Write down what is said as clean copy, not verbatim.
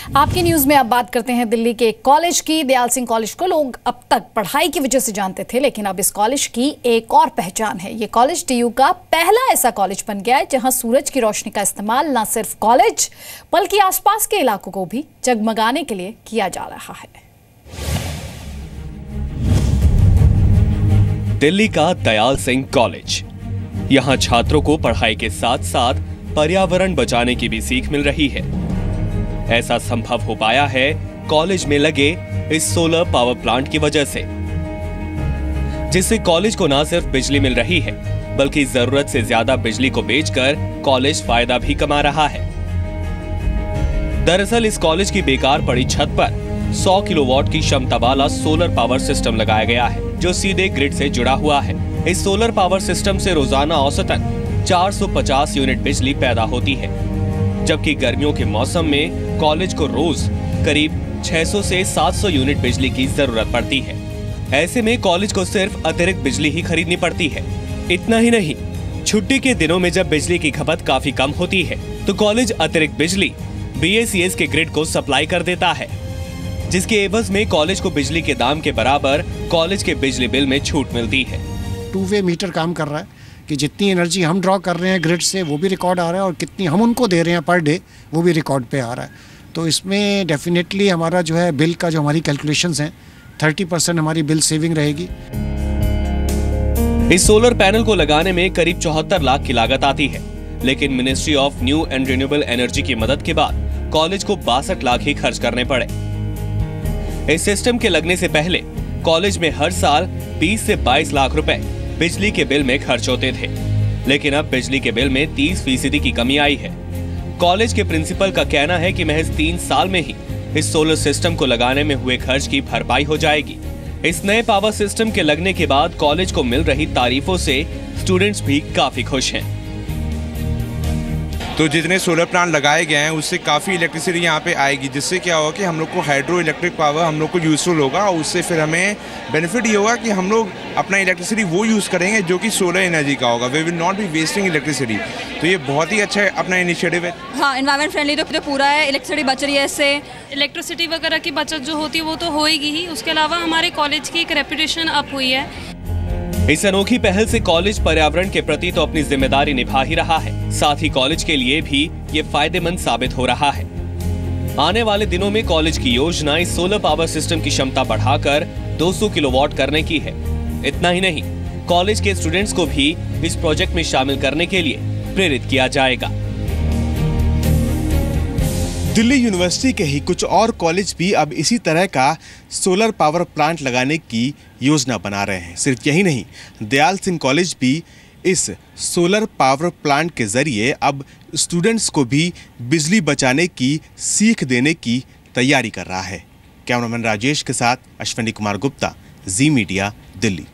आपकी न्यूज में अब बात करते हैं दिल्ली के एक कॉलेज की। दयाल सिंह कॉलेज को लोग अब तक पढ़ाई की वजह से जानते थे, लेकिन अब इस कॉलेज की एक और पहचान है। ये कॉलेज टीयू का पहला ऐसा कॉलेज बन गया है जहां सूरज की रोशनी का इस्तेमाल न सिर्फ कॉलेज बल्कि आसपास के इलाकों को भी जगमगाने के लिए किया जा रहा है। दिल्ली का दयाल सिंह कॉलेज, यहाँ छात्रों को पढ़ाई के साथ साथ पर्यावरण बचाने की भी सीख मिल रही है। ऐसा संभव हो पाया है कॉलेज में लगे इस सोलर पावर प्लांट की वजह से, जिससे कॉलेज को न सिर्फ बिजली मिल रही है बल्कि जरूरत से ज्यादा बिजली को बेचकर कॉलेज फायदा भी कमा रहा है। दरअसल इस कॉलेज की बेकार पड़ी छत पर 100 किलोवाट की क्षमता वाला सोलर पावर सिस्टम लगाया गया है, जो सीधे ग्रिड से जुड़ा हुआ है। इस सोलर पावर सिस्टम से रोजाना औसतन 450 यूनिट बिजली पैदा होती है, जबकि गर्मियों के मौसम में कॉलेज को रोज करीब 600 से 700 यूनिट बिजली की जरूरत पड़ती है। ऐसे में कॉलेज को सिर्फ अतिरिक्त बिजली ही खरीदनी पड़ती है। इतना ही नहीं, छुट्टी के दिनों में जब बिजली की खपत काफी कम होती है तो कॉलेज अतिरिक्त बिजली BACS के ग्रिड को सप्लाई कर देता है, जिसके एवज में कॉलेज को बिजली के दाम के बराबर कॉलेज के बिजली बिल में छूट मिलती है। 2-वे मीटर काम कर रहा है कि जितनी एनर्जी हम ड्रॉ कर रहे हैं ग्रिड से वो भी रिकॉर्ड आ रहा है और कितनी हम उनको दे रहे हैं पर डे वो भी रिकॉर्ड पे आ रहा है। तो इसमें डेफिनेटली हमारा जो है बिल का जो हमारी कैलकुलेशंस हैं 30% हमारी बिल सेविंग रहेगी। इस सोलर पैनल को लगाने में करीब 74 लाख की लागत आती है, लेकिन ministry of new and renewable energy की मदद के बाद कॉलेज को 62 लाख ही खर्च करने पड़े। इस सिस्टम के लगने से पहले कॉलेज में हर साल 20 से 22 लाख रुपए बिजली के बिल में खर्च होते थे, लेकिन अब बिजली के बिल में 30% की कमी आई है। कॉलेज के प्रिंसिपल का कहना है कि महज 3 साल में ही इस सोलर सिस्टम को लगाने में हुए खर्च की भरपाई हो जाएगी। इस नए पावर सिस्टम के लगने के बाद कॉलेज को मिल रही तारीफों से स्टूडेंट्स भी काफी खुश हैं। तो जितने सोलर प्लांट लगाए गए हैं उससे काफ़ी इलेक्ट्रिसिटी यहाँ पे आएगी, जिससे क्या होगा कि हम लोग को हाइड्रो इलेक्ट्रिक पावर हम लोग को यूज़फुल होगा और उससे फिर हमें बेनिफिट ये होगा कि हम लोग अपना इलेक्ट्रिसिटी वो यूज़ करेंगे जो कि सोलर एनर्जी का होगा। We will not be wasting electricity. तो ये बहुत ही अच्छा अपना इनिशिएटिव है। हाँ, एनवायरमेंट फ्रेंडली तो पूरा है, इलेक्ट्रिसिटी बच रही है इससे। इलेक्ट्रिसिटी वगैरह की बचत जो होती है वो तो होएगी ही, उसके अलावा हमारे कॉलेज की एक रेपुटेशन अप हुई है। इस अनोखी पहल से कॉलेज पर्यावरण के प्रति तो अपनी जिम्मेदारी निभा ही रहा है, साथ ही कॉलेज के लिए भी ये फायदेमंद साबित हो रहा है। आने वाले दिनों में कॉलेज की योजना इस सोलर पावर सिस्टम की क्षमता बढ़ाकर 200 किलोवाट करने की है। इतना ही नहीं, कॉलेज के स्टूडेंट्स को भी इस प्रोजेक्ट में शामिल करने के लिए प्रेरित किया जाएगा। दिल्ली यूनिवर्सिटी के ही कुछ और कॉलेज भी अब इसी तरह का सोलर पावर प्लांट लगाने की योजना बना रहे हैं। सिर्फ यही नहीं, दयाल सिंह कॉलेज भी इस सोलर पावर प्लांट के जरिए अब स्टूडेंट्स को भी बिजली बचाने की सीख देने की तैयारी कर रहा है। कैमरामैन राजेश के साथ अश्विनी कुमार गुप्ता, जी मीडिया, दिल्ली।